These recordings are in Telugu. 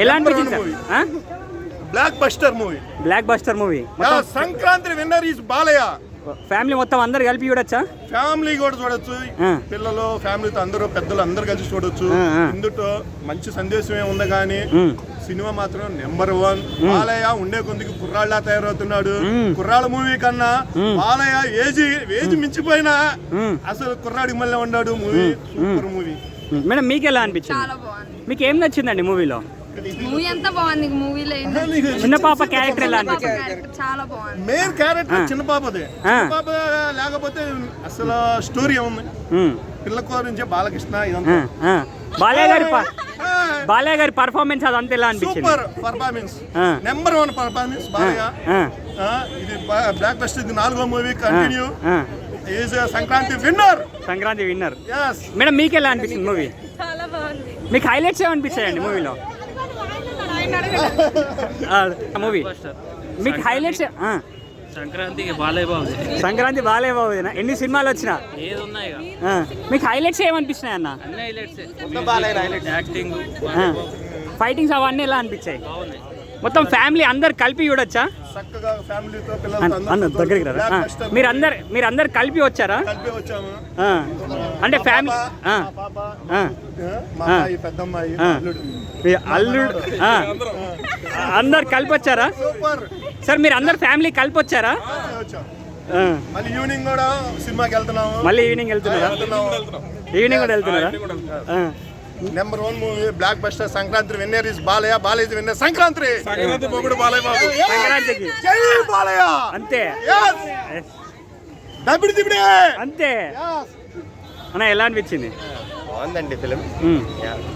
ఎలా అనిపించింది block buster movie. Block buster movie. Sankranti winner is Balayya. Family మొత్తం అందరు కలిపి చూడొచ్చా? ఫ్యామిలీ కూడా చూడొచ్చు, పిల్లలు ఫ్యామిలీతో అందరూ పెద్దలు అందరు కలిసి చూడొచ్చు. ఇందులో మంచి సందేశమే ఉంది కానీ సినిమా మాత్రం నెంబర్ 1. బాలయ్య ఉండే కొందికి కుర్రాళ్ళ తయారవుతున్నాడు. కుర్రాళ్ళ మూవీ కన్నా బాలయ్య ఏజ్ మించిపోయినా అసలు కుర్రాడికి మళ్ళీ ఉన్నాడు. Movie super movie. మేడం మీకు ఎలా అనిపించింది? మీకు ఏం నచ్చిందండి మూవీలో? మూవీ అంతా బాగుంది. మూవీలో చిన్న పాప క్యారెక్టర్ ఎలా అనిపించింది? చాలా బాగుంది. మెయిన్ క్యారెక్టర్ చిన్న పాపదే. చిన్న పాప లేకపోతే అసలు స్టోరీ ఏముంది? పిల్ల గురించి బాలకృష్ణ ఇదంతా. బాలయ్య గారి పర్ఫార్మెన్స్ అదంతా ఎలా అనిపించింది? Super performance, number 1 performance Balayya. ఇది బ్లాక్ బస్టర్, ఇది 4వ movie. Continue is Sankranti winner. Sankranti winner. Madam మీకు ఎలా అనిపించింది మూవీ? చాలా బాగుంది. మీకు హైలైట్స్ ఏమనిపించాయండి మూవీలో? మూవీ మీకు హైలైట్స్? సంక్రాంతికి బాలయ్య బాబు. సంక్రాంతి బాలయ్య బాబు. ఎన్ని సినిమాలు వచ్చినా మీకు హైలైట్స్ ఏమనిపించినాయి అన్న? యాక్టింగ్, ఫైటింగ్స్ అవన్నీ ఎలా అనిపించాయి? మొత్తం ఫ్యామిలీ అందరు కలిపి చూడొచ్చా? చక్కగా ఫ్యామిలీతో దగ్గరికి రా. మీరందరు కలిపి వచ్చారా? అంటే ఫ్యామిలీ అల్లుడు అందరు కలిపి వచ్చారా? సార్ మీరు అందరు ఫ్యామిలీ కలిపి వచ్చారా? మళ్ళీ ఈవినింగ్ కూడా సినిమాకి వెళ్తున్నాము. మళ్ళీ ఈవినింగ్ వెళ్తున్నారా? ఈవినింగ్ కూడా వెళ్తున్నారా? Number 1 movie block buster. Sankranti winner is Balayya. Balayya is winner. Sankranti మొగుడు బాలయ్య బాబు. సంక్రాంతికి జై బాలయ్య. అంతే అంతే. అన్న ఎలా అనిపించింది? బాగుందండి film.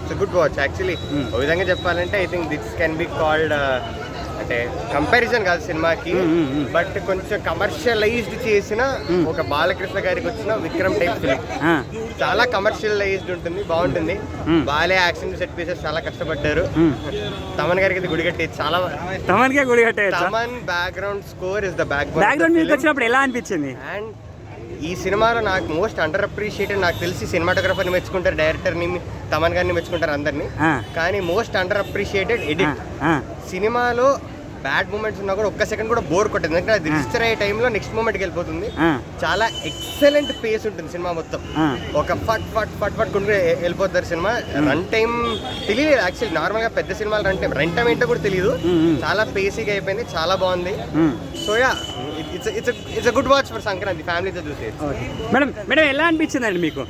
It's good watch actually. ఒక విధంగా చెప్పాలంటే I think this can be called అంటే కంపారిజన్ కాదు సినిమాకి, బట్ కొంచెం కమర్షియలైజ్డ్ చేసిన ఒక బాలకృష్ణ గారికి వచ్చిన విక్రమ్ టైప్ ఫిలిం. చాలా కమర్షియలైజ్డ్ ఉంటుంది, బాగుంటుంది. బాలే యాక్షన్ సెట్ పీసెస్ చాలా కష్టపడ్డారు. తమన్ గారికి గుడి కట్టేది చాలా. Thaman background score is the background music వచ్చినప్పుడు ఎలా అనిపించింది? అండ్ ఈ సినిమాలో నాకు మోస్ట్ అండర్ అప్రిషియేటెడ్, నాకు తెలిసి సినిమాటోగ్రఫర్ని మెచ్చుకుంటారు, డైరెక్టర్ని, తమన్ గారిని మెచ్చుకుంటారు అందరినీ, కానీ మోస్ట్ అండర్ అప్రిషియేటెడ్ ఎడిట్. సినిమాలో బ్యాడ్ మూమెంట్స్ ఉన్నా కూడా ఒక్క సెకండ్ కూడా బోర్ కొట్టదు, ఎందుకంటే అది రిజిస్టర్ అయ్యే టైంలో నెక్స్ట్ మూమెంట్కి వెళ్ళిపోతుంది. చాలా ఎక్సలెంట్ పేస్ ఉంటుంది సినిమా మొత్తం. ఒక ఫట్ ఫట్ ఫట్ ఫట్ కుంటూ వెళ్ళిపోతారు సినిమా. రన్ టైం తెలియలేదు యాక్చువల్లీ. నార్మల్గా పెద్ద సినిమాలు రన్ టైం ఏంటో కూడా తెలియదు. చాలా పేసీగా అయిపోయింది, చాలా బాగుంది. So yeah, it's good watch for Sankranti ఫ్యామిలీతో చూసి. మేడం ఎలా అనిపించిందండి మీకు?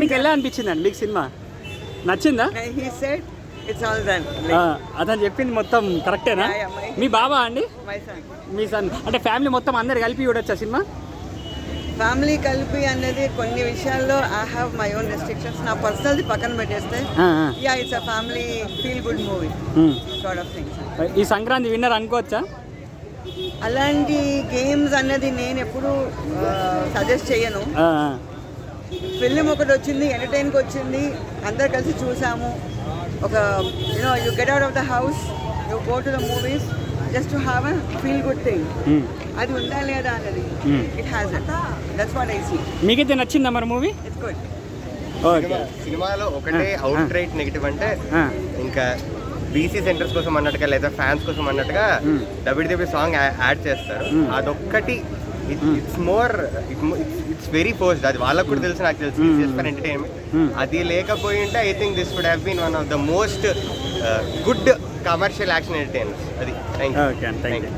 మీకు ఎలా అనిపించిందండి మీకు సినిమా? నచ్చిందా? అతను చెప్పింది మొత్తం కరెక్టేనా? మీ బాబా అండి? మీ సన్. అంటే ఫ్యామిలీ మొత్తం అందరు కలిపి చూడొచ్చా సినిమా? ఫ్యామిలీ కలిపి అనేది కొన్ని విషయాల్లో I have my own restrictions. నా పర్సనల్ది పక్కన పెట్టేస్తే yeah, it's a family feel good movie sort of things. ఈ సంక్రాంతి విన్నర్ అనుకోవచ్చా? అలాంటి గేమ్స్ అన్నది నేను ఎప్పుడు సజెస్ట్ చేయను. ఫిల్మ్ ఒకటి వచ్చింది, ఎంటర్టైన్కి వచ్చింది, అందరు కలిసి చూసాము. ఒక you get out of the house, you go to the movies just to have a feel good thing. అది ఉందా లేదా అన్నది it has it. That's what I see. మీకైతే నచ్చిందా మరి మూవీ? It's good. సినిమాలో ఒకటే అవుట్ రైట్ నెగిటివ్ అంటే ఇంకా బీసీ సెంటర్స్ కోసం అన్నట్టుగా లేదా ఫ్యాన్స్ కోసం అన్నట్టుగా WWE సాంగ్ యాడ్ చేస్తారు. అదొక్కటి it's more it's very forced. అది వాళ్ళకు కూడా తెలుసు, నాకు తెలుసు, జస్ట్ ఫర్ ఎంటర్టైన్మెంట్. అది లేకపోయి ఉంటే I think this would have been one of the most good commercial action entertainers. అది థ్యాంక్ యూ.